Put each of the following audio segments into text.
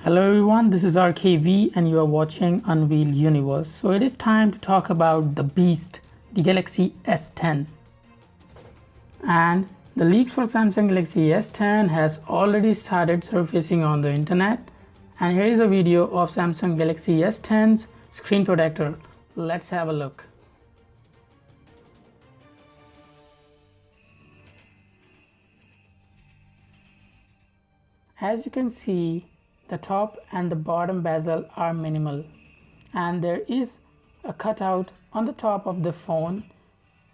Hello everyone, this is RKV and you are watching Unveil Universe. So it is time to talk about the beast, the Galaxy S10. And the leaks for Samsung Galaxy S10 has already started surfacing on the internet. And here is a video of Samsung Galaxy S10's screen protector. Let's have a look. As you can see, the top and the bottom bezel are minimal, and there is a cutout on the top of the phone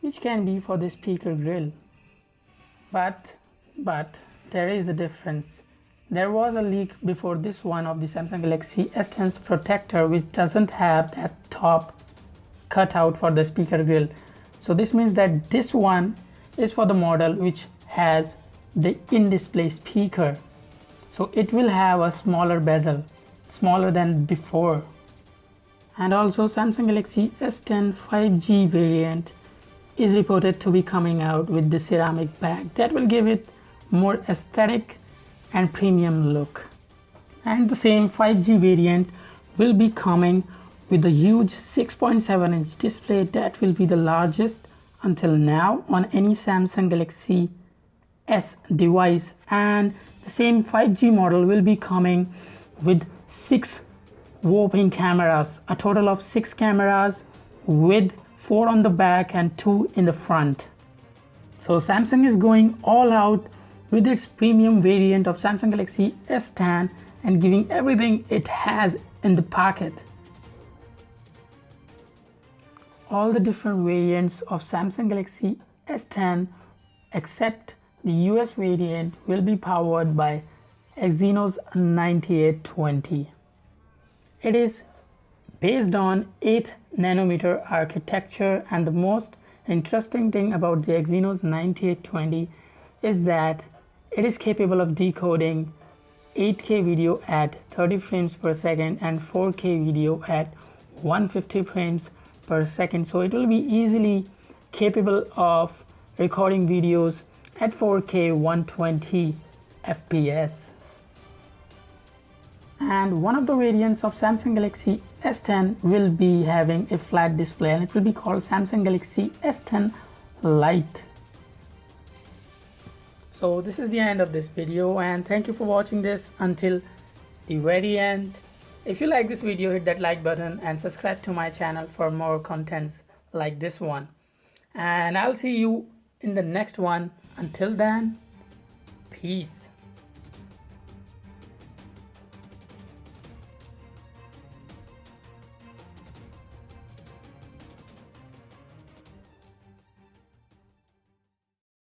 which can be for the speaker grill. But there is a difference. There was a leak before this one of the Samsung Galaxy S10's protector which doesn't have that top cutout for the speaker grill. So this means that this one is for the model which has the in-display speaker. So it will have a smaller bezel, smaller than before. And also Samsung Galaxy S10 5G variant is reported to be coming out with the ceramic back that will give it more aesthetic and premium look. And the same 5G variant will be coming with a huge 6.7-inch display that will be the largest until now on any Samsung Galaxy S device. And the same 5G model will be coming with 6 whopping cameras, a total of 6 cameras with 4 on the back and 2 in the front. So Samsung is going all out with its premium variant of Samsung Galaxy S10 and giving everything it has in the pocket. All the different variants of Samsung Galaxy S10 except the US variant will be powered by Exynos 9820. It is based on 8nm architecture, and the most interesting thing about the Exynos 9820 is that it is capable of decoding 8K video at 30 frames per second and 4K video at 150 frames per second. So it will be easily capable of recording videos at 4K 120 FPS. And one of the variants of Samsung Galaxy S10 will be having a flat display, and it will be called Samsung Galaxy S10 LITE. So this is the end of this video, and thank you for watching this until the very end. If you like this video, hit that like button and subscribe to my channel for more contents like this one. And I'll see you in the next one. Until then, peace.